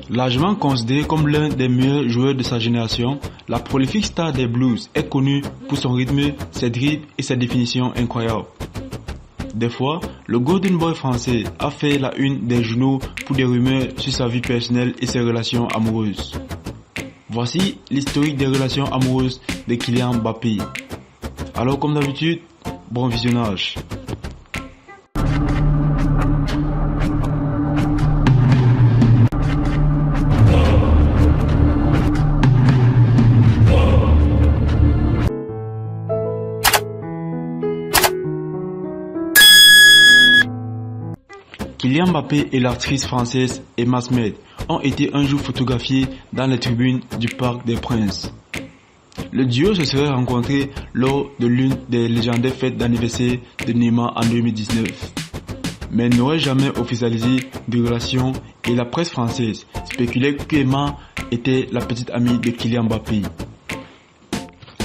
Largement considéré comme l'un des meilleurs joueurs de sa génération, la prolifique star des Blues est connue pour son rythme, ses dribbles et ses définitions incroyables. Des fois, le Golden Boy français a fait la une des journaux pour des rumeurs sur sa vie personnelle et ses relations amoureuses. Voici l'historique des relations amoureuses de Kylian Mbappé. Alors comme d'habitude, bon visionnage. Kylian Mbappé et l'actrice française Emma Smith ont été un jour photographiés dans les tribunes du Parc des Princes. Le duo se serait rencontré lors de l'une des légendaires fêtes d'anniversaire de Neymar en 2019, mais n'aurait jamais officialisé de relation et la presse française spéculait qu'Emma était la petite amie de Kylian Mbappé.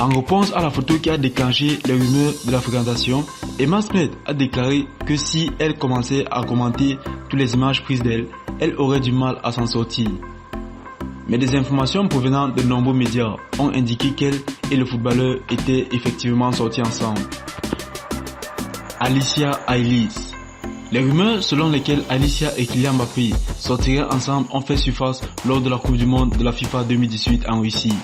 En réponse à la photo qui a déclenché les rumeurs de la fréquentation, Emma Smith a déclaré que si elle commençait à commenter toutes les images prises d'elle, elle aurait du mal à s'en sortir. Mais des informations provenant de nombreux médias ont indiqué qu'elle et le footballeur étaient effectivement sortis ensemble. Alicia Ailys. Les rumeurs selon lesquelles Alicia et Kylian Mbappé sortiraient ensemble ont fait surface lors de la Coupe du Monde de la FIFA 2018 en Russie,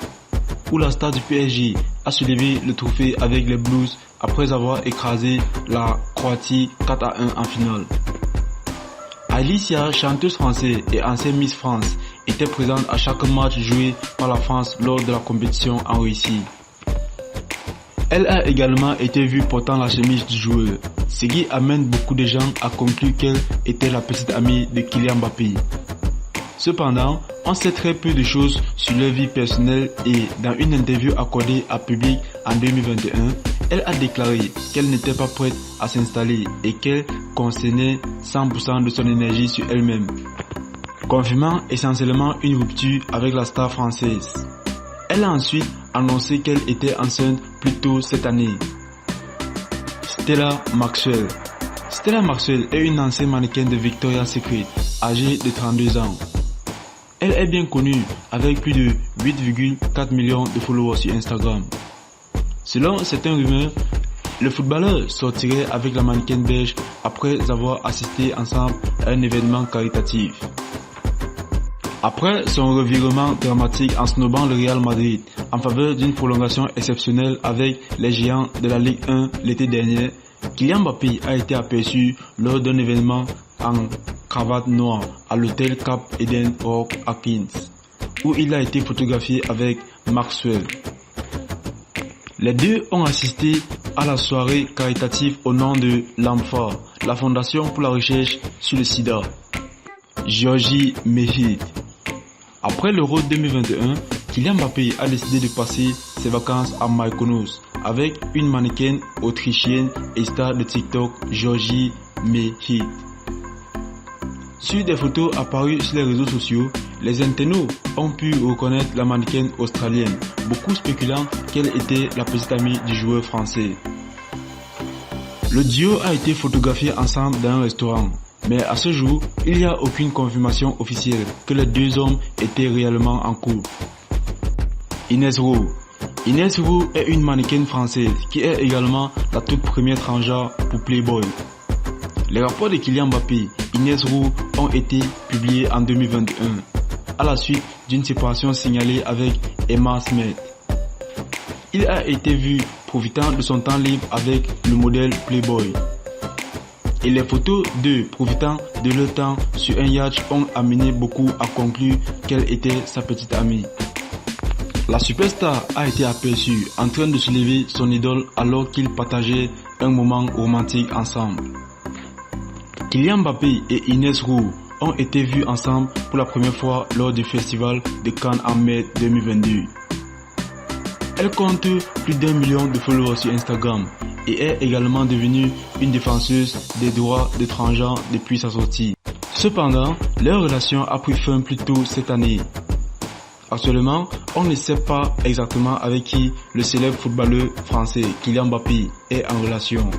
où la star du PSG a soulevé le trophée avec les Blues après avoir écrasé la Croatie 4-1 en finale. Alicia, chanteuse française et ancienne Miss France, était présente à chaque match joué par la France lors de la compétition en Russie. Elle a également été vue portant la chemise du joueur, ce qui amène beaucoup de gens à conclure qu'elle était la petite amie de Kylian Mbappé. Cependant, on sait très peu de choses sur leur vie personnelle et dans une interview accordée à Public en 2021, elle a déclaré qu'elle n'était pas prête à s'installer et qu'elle concernait 100% de son énergie sur elle-même, confirmant essentiellement une rupture avec la star française. Elle a ensuite annoncé qu'elle était enceinte plus tôt cette année. Stella Maxwell. Stella Maxwell est une ancienne mannequin de Victoria's Secret, âgée de 32 ans. Elle est bien connue avec plus de 8,4 millions de followers sur Instagram. Selon certaines rumeurs, le footballeur sortirait avec la mannequin belge après avoir assisté ensemble à un événement caritatif. Après son revirement dramatique en snobant le Real Madrid en faveur d'une prolongation exceptionnelle avec les géants de la Ligue 1 l'été dernier, Kylian Mbappé a été aperçu lors d'un événement en cravate noire à l'hôtel Cap Eden Rock à Queens, où il a été photographié avec Maxwell. Les deux ont assisté à la soirée caritative au nom de l'AMFA, la Fondation pour la recherche sur le sida. Georgie Mehid. Après l'Euro 2021, Kylian Mbappé a décidé de passer ses vacances à Mykonos avec une mannequin autrichienne et star de TikTok, Georgie Mehid. Sur des photos apparues sur les réseaux sociaux, les internautes ont pu reconnaître la mannequin australienne, beaucoup spéculant qu'elle était la petite amie du joueur français. Le duo a été photographié ensemble dans un restaurant, mais à ce jour, il n'y a aucune confirmation officielle que les deux hommes étaient réellement en couple. Inès Roux. Inès Roux est une mannequin française qui est également la toute première transgenre pour Playboy. Les rapports de Kylian Mbappé et Inès Roux ont été publiés en 2021, à la suite d'une séparation signalée avec Emma Smith. Il a été vu profitant de son temps libre avec le modèle Playboy. Et les photos d'eux profitant de leur temps sur un yacht ont amené beaucoup à conclure qu'elle était sa petite amie. La superstar a été aperçue en train de soulever son idole alors qu'ils partageaient un moment romantique ensemble. Kylian Mbappé et Inès Roux ont été vus ensemble pour la première fois lors du festival de Cannes en mai 2022. Elle compte plus d'1 million de followers sur Instagram et est également devenue une défenseuse des droits des transgenres depuis sa sortie. Cependant, leur relation a pris fin plus tôt cette année. Actuellement, on ne sait pas exactement avec qui le célèbre footballeur français Kylian Mbappé est en relation.